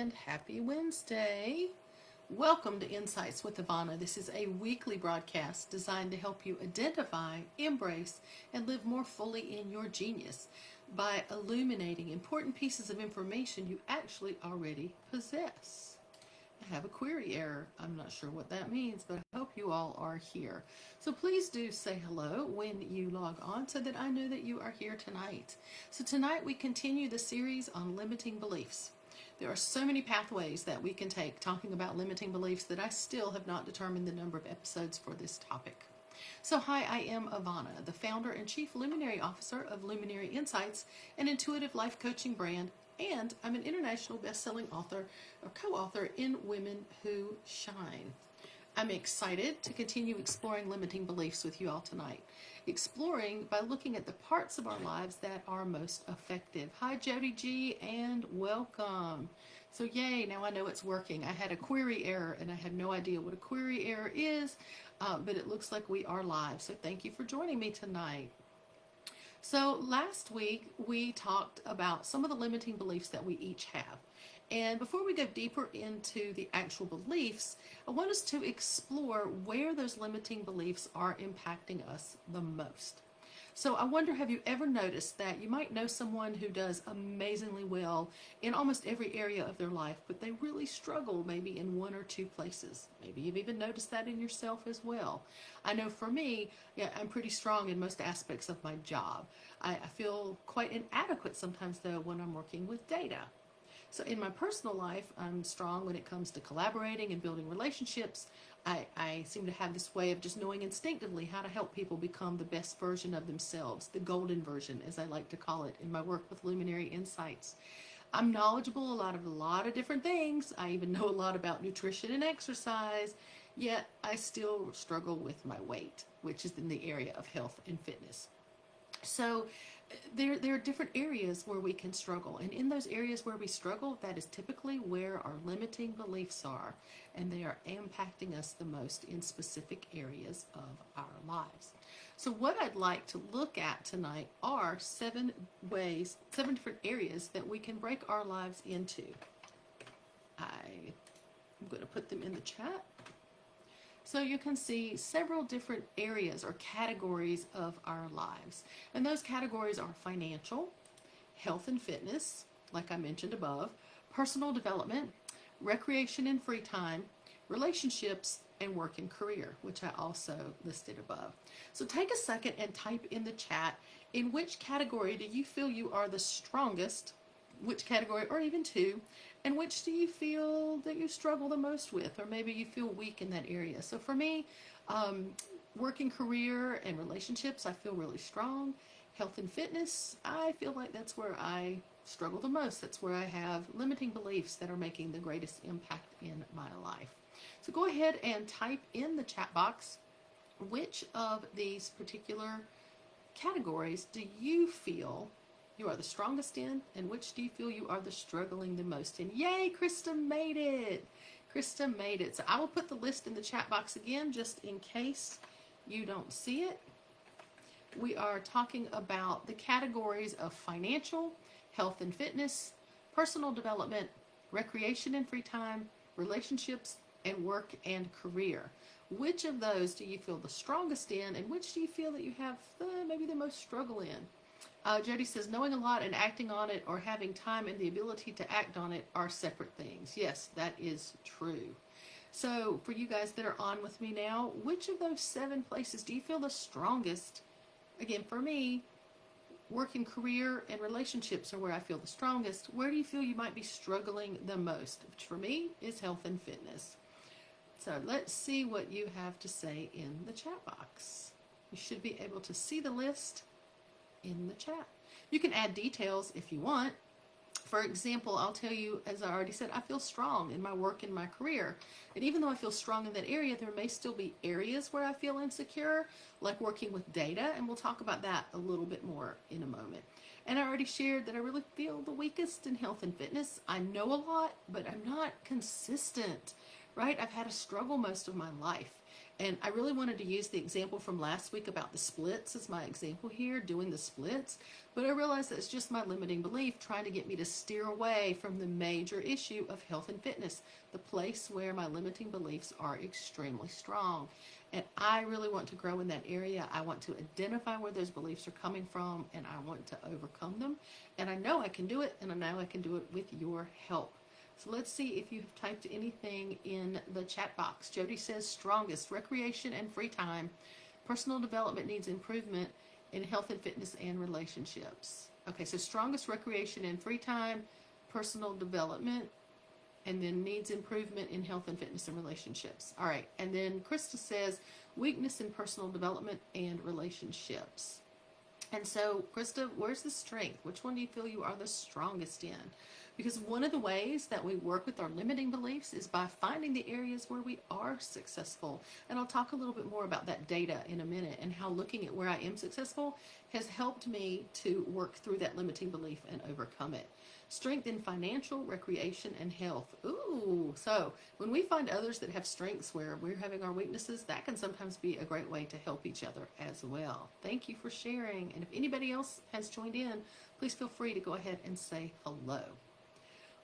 and happy Wednesday. Welcome to Insights with Ivanna. This is a weekly broadcast designed to help you identify, embrace, and live more fully in your genius by illuminating important pieces of information you actually already possess. I have a query error. I'm not sure what that means, but I hope you all are here. So please do say hello when you log on so that I know that you are here tonight. So tonight we continue the series on limiting beliefs. There are so many pathways that we can take talking about limiting beliefs that I still have not determined the number of episodes for this topic. So hi, I am Ivanna, the founder and chief luminary officer of Luminary Insights, an intuitive life coaching brand, and I'm an international best-selling author or co-author in Women Who Shine. I'm excited to continue exploring limiting beliefs with you all tonight. Exploring by looking at the parts of our lives that are most effective. Hi Jody G and welcome. So yay, now I know it's working. I had a query error and I had no idea what a query error is, but it looks like we are live. So thank you for joining me tonight. So last week we talked about some of the limiting beliefs that we each have. And before we go deeper into the actual beliefs, I want us to explore where those limiting beliefs are impacting us the most. So I wonder, have you ever noticed that you might know someone who does amazingly well in almost every area of their life, but they really struggle maybe in one or two places? Maybe you've even noticed that in yourself as well. I know for me, I'm pretty strong in most aspects of my job. I feel quite inadequate sometimes though when I'm working with data. So in my personal life, I'm strong when it comes to collaborating and building relationships. I seem to have this way of just knowing instinctively how to help people become the best version of themselves, the golden version, as I like to call it in my work with Luminary Insights. I'm knowledgeable a lot of different things. I even know a lot about nutrition and exercise, yet I still struggle with my weight, which is in the area of health and fitness. So there are different areas where we can struggle, and in those areas where we struggle, that is typically where our limiting beliefs are, and they are impacting us the most in specific areas of our lives. So what I'd like to look at tonight are 7 different areas that we can break our lives into. I'm going to put them in the chat. So you can see several different areas or categories of our lives. And those categories are financial, health and fitness, like I mentioned above, personal development, recreation and free time, relationships, and work and career, which I also listed above. So take a second and type in the chat, in which category do you feel you are the strongest, which category, or even two, and which do you feel that you struggle the most with, or maybe you feel weak in that area. So for me, working career and relationships, I feel really strong. Health and fitness, I feel like that's where I struggle the most. That's where I have limiting beliefs that are making the greatest impact in my life. So go ahead and type in the chat box, which of these particular categories do you feel you are the strongest in, and which do you feel you are the struggling the most in? Yay, Krista made it. Krista made it. So I will put the list in the chat box again, just in case you don't see it. We are talking about the categories of financial, health and fitness, personal development, recreation and free time, relationships, and work and career. Which of those do you feel the strongest in, and which do you feel that you have maybe the most struggle in? Jody says, knowing a lot and acting on it, or having time and the ability to act on it, are separate things. Yes, that is true. So for you guys that are on with me now, which of those 7 places do you feel the strongest? Again, for me, work and career and relationships are where I feel the strongest. Where do you feel you might be struggling the most? Which for me is health and fitness. So let's see what you have to say in the chat box. You should be able to see the list in the chat. You can add details if you want. For example, I'll tell you, as I already said, I feel strong in my work and my career. And even though I feel strong in that area, there may still be areas where I feel insecure, like working with data, and we'll talk about that a little bit more in a moment. And I already shared that I really feel the weakest in health and fitness. I know a lot, but I'm not consistent, right? I've had a struggle most of my life. And I really wanted to use the example from last week about the splits as my example here, doing the splits. But I realized that's just my limiting belief trying to get me to steer away from the major issue of health and fitness, the place where my limiting beliefs are extremely strong. And I really want to grow in that area. I want to identify where those beliefs are coming from, and I want to overcome them. And I know I can do it, and I know I can do it with your help. So let's see if you have typed anything in the chat box. Jody says strongest, recreation and free time. Personal development needs improvement in health and fitness and relationships. Okay, so strongest, recreation and free time, personal development, and then needs improvement in health and fitness and relationships. All right, and then Krista says weakness in personal development and relationships. And so, Krista, where's the strength? Which one do you feel you are the strongest in? Because one of the ways that we work with our limiting beliefs is by finding the areas where we are successful. And I'll talk a little bit more about that data in a minute and how looking at where I am successful has helped me to work through that limiting belief and overcome it. Strength in financial, recreation, and health. Ooh, so when we find others that have strengths where we're having our weaknesses, that can sometimes be a great way to help each other as well. Thank you for sharing. And if anybody else has joined in, please feel free to go ahead and say hello.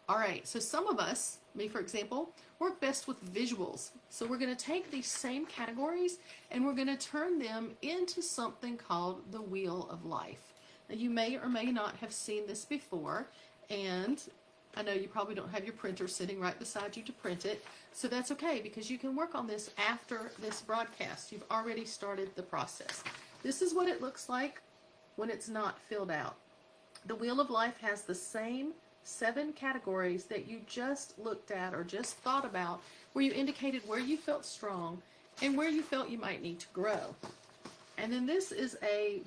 All right, so some of us, me for example, work best with visuals. So we're going to take these same categories and we're going to turn them into something called the Wheel of Life. Now you may or may not have seen this before, and I know you probably don't have your printer sitting right beside you to print it, so that's okay because you can work on this after this broadcast. You've already started the process. This is what it looks like when it's not filled out. The Wheel of Life has the same 7 categories that you just looked at or just thought about, where you indicated where you felt strong and where you felt you might need to grow. And then this is a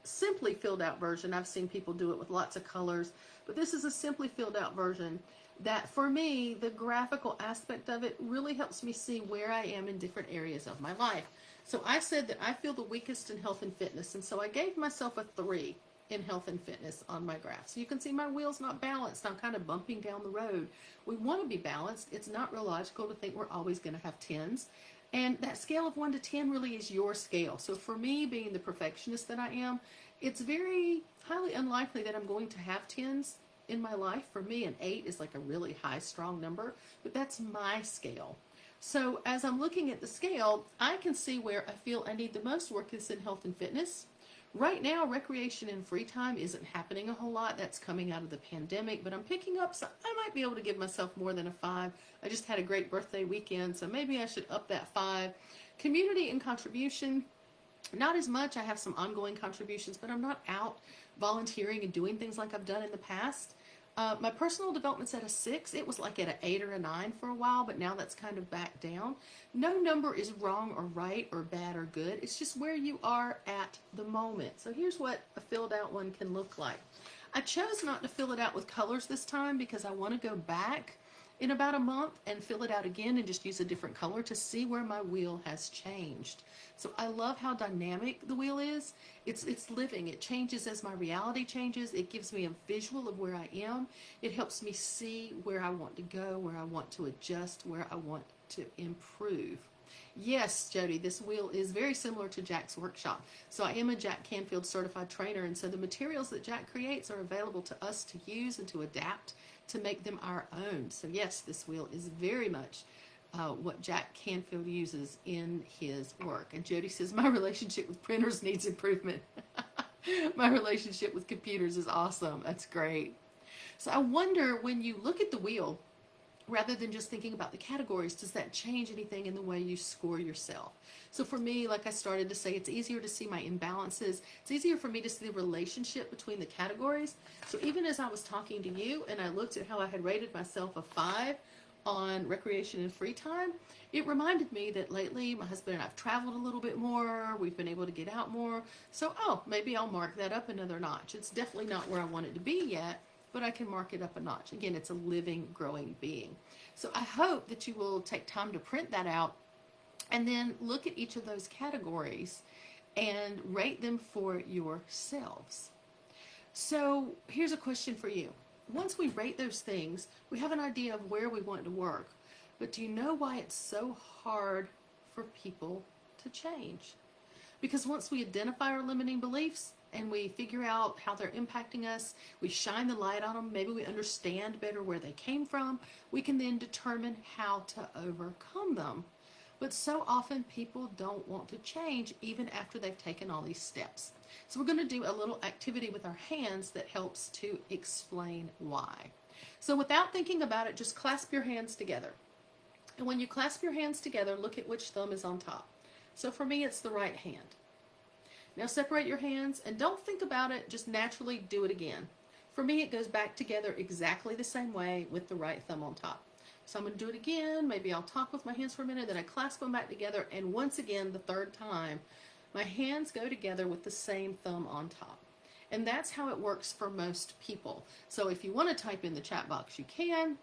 simply filled out version. I've seen people do it with lots of colors, but this is a simply filled out version that for me, the graphical aspect of it really helps me see where I am in different areas of my life. So I said that I feel the weakest in health and fitness, and so I gave myself a 3 in health and fitness on my graph. So you can see my wheel's not balanced. I'm kind of bumping down the road. We want to be balanced. It's not real logical to think we're always going to have 10s. And that scale of 1 to 10 really is your scale. So for me, being the perfectionist that I am, it's very highly unlikely that I'm going to have 10s in my life. For me, an 8 is like a really high, strong number, but that's my scale. So as I'm looking at the scale, I can see where I feel I need the most work is in health and fitness. Right now, recreation and free time isn't happening a whole lot. That's coming out of the pandemic, but I'm picking up, so I might be able to give myself more than a 5. I just had a great birthday weekend, so maybe I should up that 5. Community and contribution, not as much. I have some ongoing contributions, but I'm not out volunteering and doing things like I've done in the past. My personal development's at a 6. It was like at an 8 or a 9 for a while, but now that's kind of back down. No number is wrong or right or bad or good. It's just where you are at the moment. So here's what a filled out one can look like. I chose not to fill it out with colors this time because I want to go back in about a month and fill it out again and just use a different color to see where my wheel has changed. So I love how dynamic the wheel is. It's living. It changes as my reality changes. It gives me a visual of where I am. It helps me see where I want to go, where I want to adjust, where I want to improve. Yes, Jody, this wheel is very similar to Jack's workshop. So I am a Jack Canfield certified trainer, and so the materials that Jack creates are available to us to use and to adapt to make them our own. So yes, this wheel is very much what Jack Canfield uses in his work. And Jody says, my relationship with printers needs improvement. My relationship with computers is awesome. That's great. So I wonder, when you look at the wheel, rather than just thinking about the categories, does that change anything in the way you score yourself? So for me, like I started to say, it's easier to see my imbalances. It's easier for me to see the relationship between the categories. So even as I was talking to you and I looked at how I had rated myself a 5 on recreation and free time, it reminded me that lately my husband and I've traveled a little bit more. We've been able to get out more. So, maybe I'll mark that up another notch. It's definitely not where I want it to be yet, but I can mark it up a notch. Again, it's a living, growing being. So I hope that you will take time to print that out and then look at each of those categories and rate them for yourselves. So here's a question for you. Once we rate those things, we have an idea of where we want to work. But do you know why it's so hard for people to change. Because once we identify our limiting beliefs and we figure out how they're impacting us, we shine the light on them, maybe we understand better where they came from, we can then determine how to overcome them. But so often people don't want to change even after they've taken all these steps. So we're going to do a little activity with our hands that helps to explain why. So without thinking about it, just clasp your hands together. And when you clasp your hands together, look at which thumb is on top. So for me, it's the right hand. Now separate your hands and don't think about it, just naturally do it again. For me, it goes back together exactly the same way with the right thumb on top. So I'm going to do it again. Maybe I'll talk with my hands for a minute, then I clasp them back together, and once again, the third time, my hands go together with the same thumb on top. And that's how it works for most people. So if you want to type in the chat box, you can,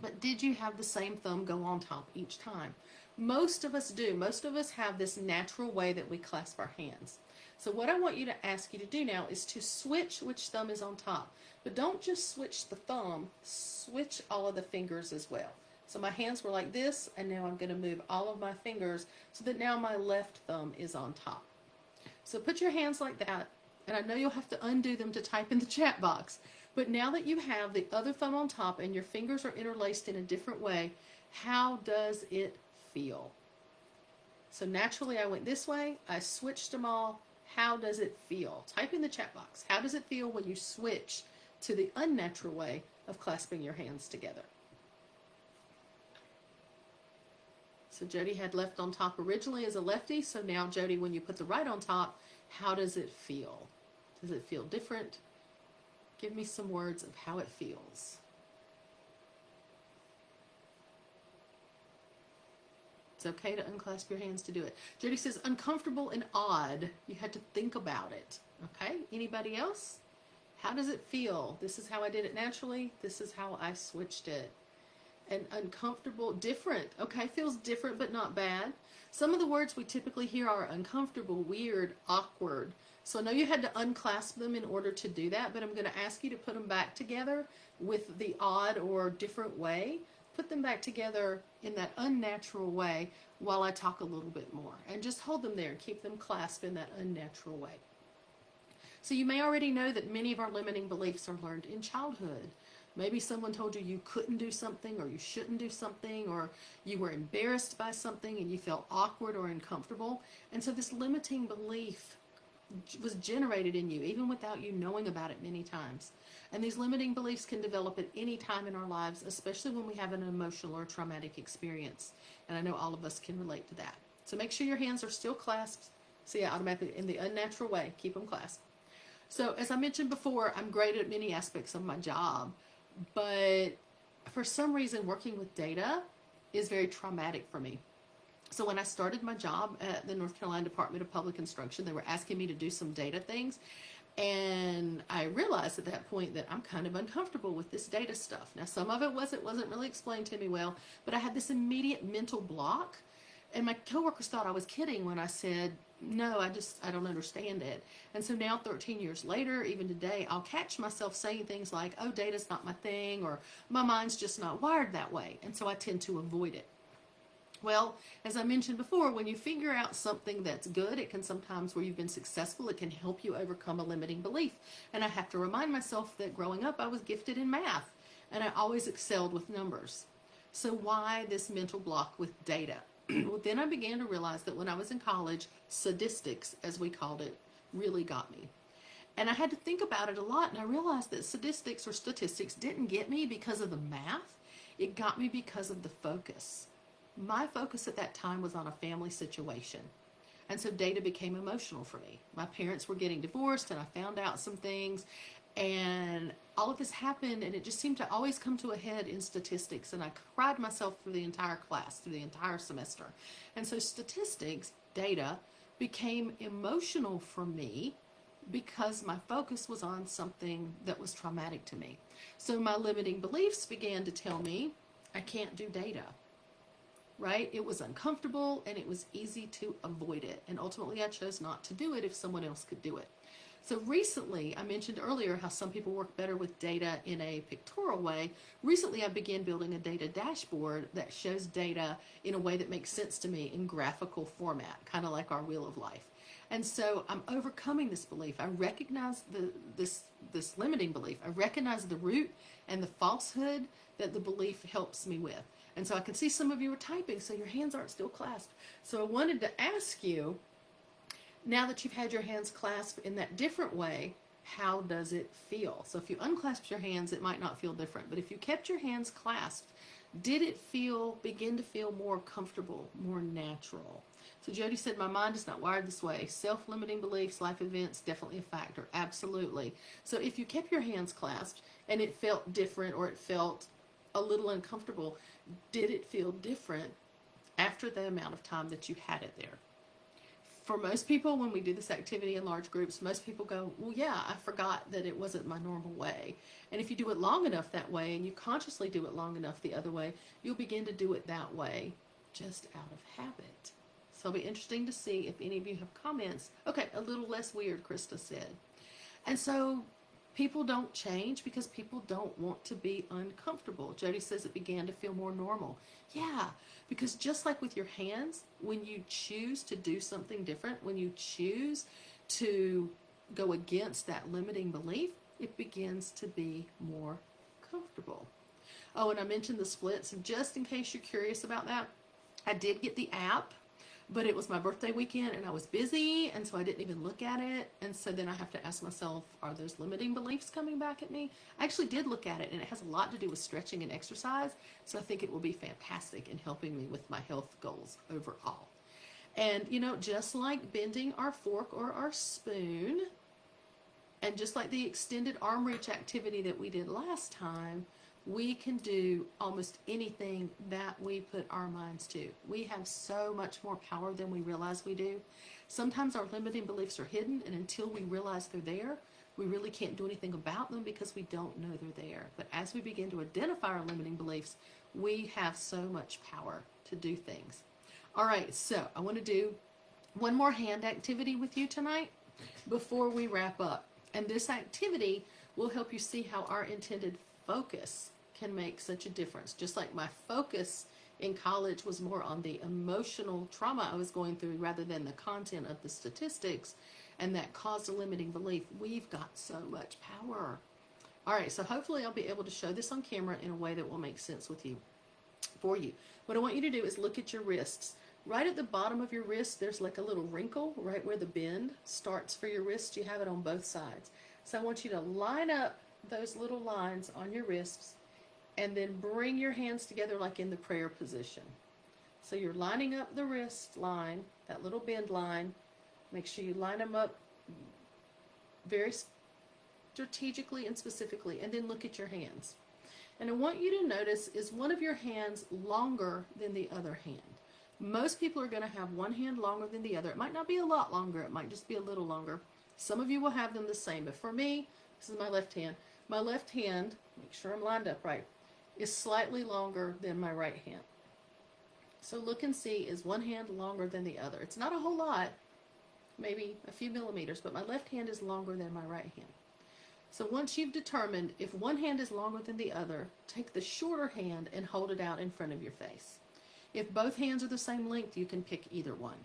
but did you have the same thumb go on top each time? Most of us do. Most of us have this natural way that we clasp our hands. So what I want you to ask you to do now is to switch which thumb is on top. But don't just switch the thumb, switch all of the fingers as well. So my hands were like this, and now I'm going to move all of my fingers so that now my left thumb is on top. So put your hands like that, and I know you'll have to undo them to type in the chat box. But now that you have the other thumb on top and your fingers are interlaced in a different way, how does it feel? So naturally I went this way, I switched them all. How does it feel? Type in the chat box. How does it feel when you switch to the unnatural way of clasping your hands together? So Jody had left on top originally as a lefty, so now Jody, when you put the right on top, how does it feel? Does it feel different? Give me some words of how it feels. It's okay to unclasp your hands to do it. Jody says, uncomfortable and odd. You had to think about it. Okay, anybody else? How does it feel? This is how I did it naturally. This is how I switched it. And uncomfortable, different. Okay, feels different but not bad. Some of the words we typically hear are uncomfortable, weird, awkward. So I know you had to unclasp them in order to do that, but I'm going to ask you to put them back together with the odd or different way. Put them back together in that unnatural way while I talk a little bit more. And just hold them there and keep them clasped in that unnatural way. So you may already know that many of our limiting beliefs are learned in childhood. Maybe someone told you you couldn't do something, or you shouldn't do something, or you were embarrassed by something and you felt awkward or uncomfortable. And so this limiting belief was generated in you even without you knowing about it many times. And these limiting beliefs can develop at any time in our lives, especially when we have an emotional or traumatic experience. And I know all of us can relate to that. So make sure your hands are still clasped. See, automatically in the unnatural way, keep them clasped. So as I mentioned before, I'm great at many aspects of my job, but for some reason working with data is very traumatic for me. So when I started my job at the North Carolina Department of Public Instruction, they were asking me to do some data things. And I realized at that point that I'm kind of uncomfortable with this data stuff. Now, some of it wasn't really explained to me well, but I had this immediate mental block. And my coworkers thought I was kidding when I said, no, I don't understand it. And so now 13 years later, even today, I'll catch myself saying things like, oh, data's not my thing, or my mind's just not wired that way. And so I tend to avoid it. Well, as I mentioned before, when you figure out something that's good, it can sometimes, where you've been successful, it can help you overcome a limiting belief. And I have to remind myself that growing up, I was gifted in math, and I always excelled with numbers. So why this mental block with data? Well, then I began to realize that when I was in college, statistics, as we called it, really got me. And I had to think about it a lot, and I realized that statistics didn't get me because of the math. It got me because of the focus. My focus at that time was on a family situation. And so data became emotional for me. My parents were getting divorced, and I found out some things, and all of this happened, and it just seemed to always come to a head in statistics, and I cried myself through the entire class, through the entire semester. And so statistics, data, became emotional for me because my focus was on something that was traumatic to me. So my limiting beliefs began to tell me I can't do data. Right? It was uncomfortable and it was easy to avoid it. And ultimately I chose not to do it if someone else could do it. So recently, I mentioned earlier how some people work better with data in a pictorial way. Recently, I began building a data dashboard that shows data in a way that makes sense to me in graphical format, kind of like our Wheel of Life. And so I'm overcoming this belief. I recognize this limiting belief. I recognize the root and the falsehood that the belief helps me with. And so I can see some of you are typing, so your hands aren't still clasped. So I wanted to ask you, now that you've had your hands clasped in that different way, how does it feel? So if you unclasp your hands, it might not feel different. But if you kept your hands clasped, did it begin to feel more comfortable, more natural? So Jody said, my mind is not wired this way. Self-limiting beliefs, life events, definitely a factor. Absolutely. So if you kept your hands clasped and it felt different or it felt a little uncomfortable, did it feel different after the amount of time that you had it there? For most people, when we do this activity in large groups, most people go, well, yeah, I forgot that it wasn't my normal way. And if you do it long enough that way, and you consciously do it long enough the other way, you'll begin to do it that way just out of habit. So it'll be interesting to see if any of you have comments. Okay, a little less weird, Krista said. And so people don't change because people don't want to be uncomfortable. Jody says it began to feel more normal. Yeah, because just like with your hands, when you choose to do something different, when you choose to go against that limiting belief, it begins to be more comfortable. Oh, and I mentioned the splits, and just in case you're curious about that, I did get the app, but it was my birthday weekend and I was busy, and so I didn't even look at it. And so then I have to ask myself, are those limiting beliefs coming back at me? I actually did look at it, and it has a lot to do with stretching and exercise. So I think it will be fantastic in helping me with my health goals overall. And you know, just like bending our fork or our spoon, and just like the extended arm reach activity that we did last time, we can do almost anything that we put our minds to. We have so much more power than we realize we do. Sometimes our limiting beliefs are hidden, and until we realize they're there, we really can't do anything about them because we don't know they're there. But as we begin to identify our limiting beliefs, we have so much power to do things. All right, so I want to do one more hand activity with you tonight before we wrap up. And this activity will help you see how our intended focus can make such a difference. Just like my focus in college was more on the emotional trauma I was going through rather than the content of the statistics, and that caused a limiting belief. We've got so much power. All right, so hopefully I'll be able to show this on camera in a way that will make sense for you. What I want you to do is look at your wrists. Right at the bottom of your wrist, there's like a little wrinkle right where the bend starts for your wrist. You have it on both sides. So I want you to line up those little lines on your wrists and then bring your hands together like in the prayer position. So you're lining up the wrist line, that little bend line. Make sure you line them up very strategically and specifically, and then look at your hands. And I want you to notice, is one of your hands longer than the other hand? Most people are going to have one hand longer than the other. It might not be a lot longer. It might just be a little longer. Some of you will have them the same. But for me, this is my left hand. My left hand, make sure I'm lined up right, is slightly longer than my right hand. So look and see, is one hand longer than the other? It's not a whole lot, maybe a few millimeters, but my left hand is longer than my right hand. So once you've determined if one hand is longer than the other, take the shorter hand and hold it out in front of your face. If both hands are the same length, you can pick either one.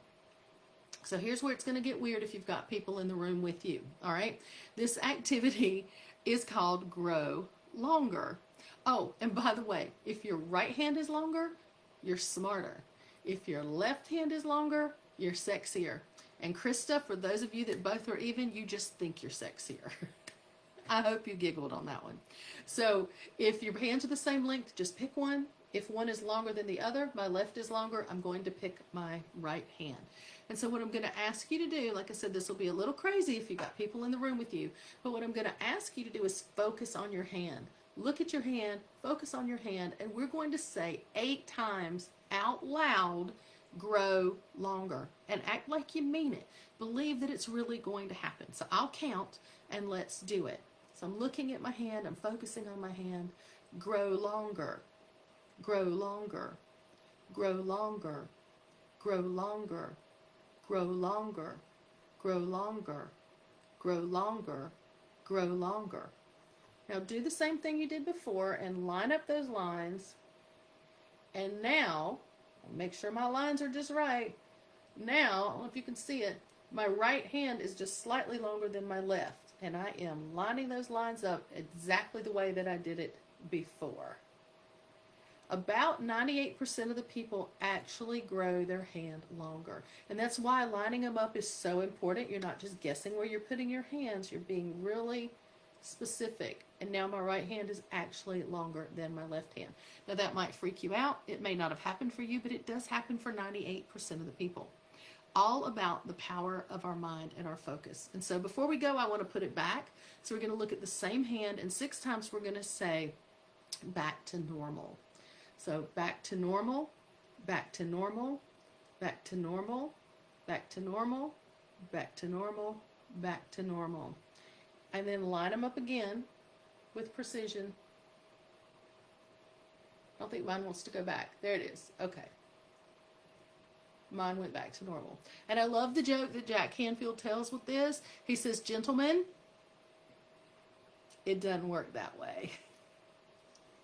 So here's where it's going to get weird if you've got people in the room with you. All right. This activity is called Grow Longer. Oh, and by the way, if your right hand is longer, you're smarter. If your left hand is longer, you're sexier. And Krista, for those of you that both are even, you just think you're sexier. I hope you giggled on that one. So if your hands are the same length, just pick one. If one is longer than the other, my left is longer, I'm going to pick my right hand. And so what I'm going to ask you to do, like I said, this will be a little crazy if you've got people in the room with you, but what I'm going to ask you to do is focus on your hand. Look at your hand, focus on your hand, and we're going to say 8 times out loud, grow longer, and act like you mean it. Believe that it's really going to happen. So I'll count, and let's do it. So I'm looking at my hand, I'm focusing on my hand. Grow longer. Grow longer, grow longer, grow longer, grow longer, grow longer, grow longer, grow longer. Now do the same thing you did before and line up those lines. And now, make sure my lines are just right. Now, I don't know if you can see it, my right hand is just slightly longer than my left. And I am lining those lines up exactly the way that I did it before. About 98% of the people actually grow their hand longer. And that's why lining them up is so important. You're not just guessing where you're putting your hands. You're being really specific. And now my right hand is actually longer than my left hand. Now that might freak you out. It may not have happened for you, but it does happen for 98% of the people. All about the power of our mind and our focus. And so before we go, I want to put it back. So we're going to look at the same hand, and 6 times we're going to say back to normal. So back to normal, back to normal, back to normal, back to normal, back to normal, back to normal. And then line them up again with precision. I don't think mine wants to go back. There it is. Okay. Mine went back to normal. And I love the joke that Jack Canfield tells with this. He says, gentlemen, it doesn't work that way.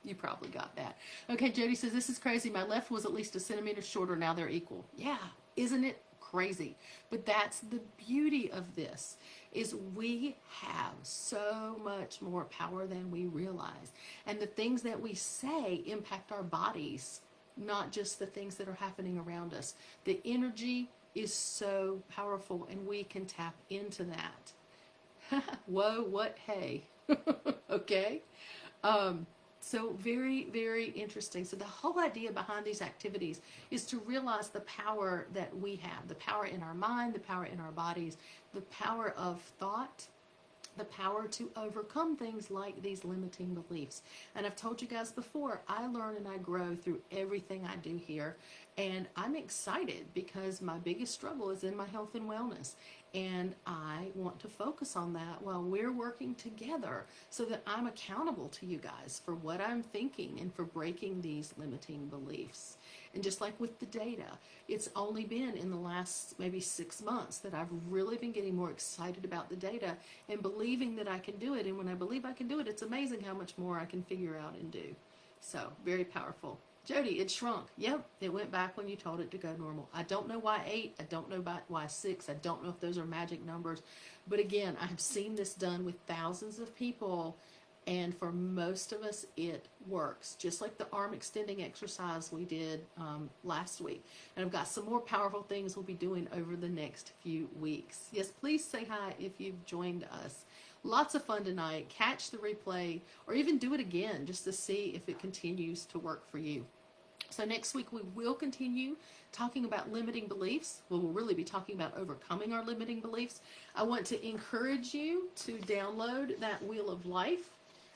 You probably got that. Okay, Jody says, this is crazy. My left was at least a centimeter shorter. Now they're equal. Yeah, isn't it crazy? But that's the beauty of this, is we have so much more power than we realize. And the things that we say impact our bodies, not just the things that are happening around us. The energy is so powerful, and we can tap into that. Whoa, what, hey. Okay? So very, very interesting. So the whole idea behind these activities is to realize the power that we have, the power in our mind, the power in our bodies, the power of thought, the power to overcome things like these limiting beliefs. And I've told you guys before, I learn and I grow through everything I do here. And I'm excited because my biggest struggle is in my health and wellness. And I want to focus on that while we're working together so that I'm accountable to you guys for what I'm thinking and for breaking these limiting beliefs. And just like with the data, it's only been in the last maybe 6 months that I've really been getting more excited about the data and believing that I can do it. And when I believe I can do it, it's amazing how much more I can figure out and do. So very powerful. Jody, it shrunk. Yep, it went back when you told it to go normal. I don't know why 8. I don't know why 6. I don't know if those are magic numbers. But again, I have seen this done with thousands of people. And for most of us, it works. Just like the arm extending exercise we did last week. And I've got some more powerful things we'll be doing over the next few weeks. Yes, please say hi if you've joined us. Lots of fun tonight. Catch the replay or even do it again just to see if it continues to work for you. So next week we will continue talking about limiting beliefs. Well, we'll really be talking about overcoming our limiting beliefs. I want to encourage you to download that Wheel of Life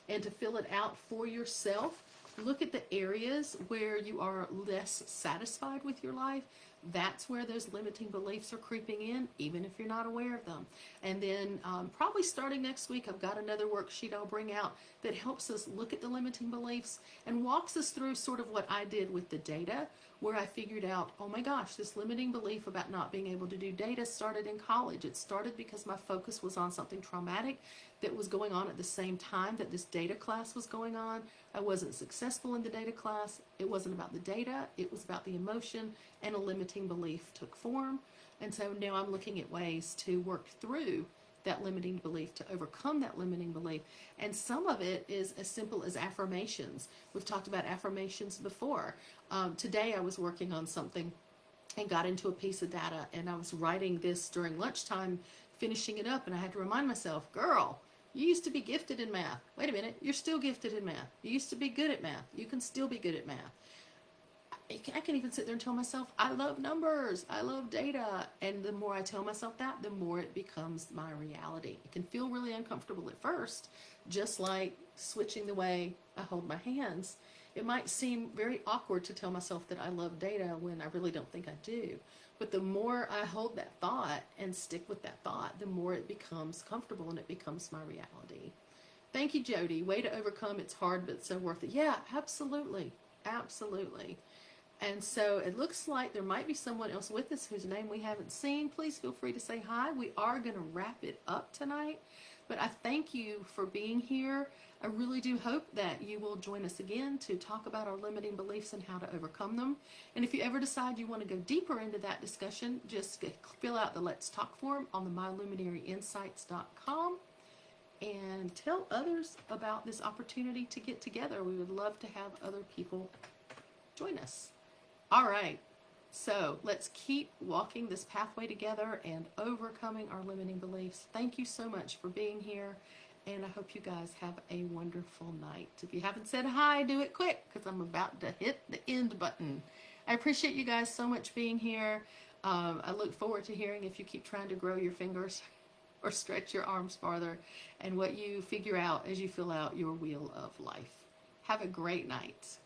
and to fill it out for yourself. Look at the areas where you are less satisfied with your life. That's where those limiting beliefs are creeping in, even if you're not aware of them. And then probably starting next week, I've got another worksheet I'll bring out that helps us look at the limiting beliefs and walks us through sort of what I did with the data, where I figured out, oh my gosh, this limiting belief about not being able to do data started in college. It started because my focus was on something traumatic that was going on at the same time that this data class was going on. I wasn't successful in the data class. It wasn't about the data. It was about the emotion, and a limiting belief took form. And so now I'm looking at ways to work through that limiting belief, to overcome that limiting belief. And some of it is as simple as affirmations. We've talked about affirmations before. Today I was working on something and got into a piece of data, and I was writing this during lunchtime, finishing it up, and I had to remind myself, girl, you used to be gifted in math. Wait a minute, you're still gifted in math. You used to be good at math. You can still be good at math. I can even sit there and tell myself, I love numbers, I love data. And the more I tell myself that, the more it becomes my reality. It can feel really uncomfortable at first, just like switching the way I hold my hands. It might seem very awkward to tell myself that I love data when I really don't think I do. But the more I hold that thought and stick with that thought, the more it becomes comfortable and it becomes my reality. Thank you, Jody. Way to overcome. It's hard, but so worth it. Yeah, absolutely. Absolutely. And so it looks like there might be someone else with us whose name we haven't seen. Please feel free to say hi. We are going to wrap it up tonight, but I thank you for being here. I really do hope that you will join us again to talk about our limiting beliefs and how to overcome them. And if you ever decide you want to go deeper into that discussion, just fill out the Let's Talk form on the myluminaryinsights.com and tell others about this opportunity to get together. We would love to have other people join us. All right, so let's keep walking this pathway together and overcoming our limiting beliefs. Thank you so much for being here, and I hope you guys have a wonderful night. If you haven't said hi, do it quick because I'm about to hit the end button. I appreciate you guys so much being here. I look forward to hearing if you keep trying to grow your fingers or stretch your arms farther and what you figure out as you fill out your wheel of life. Have a great night.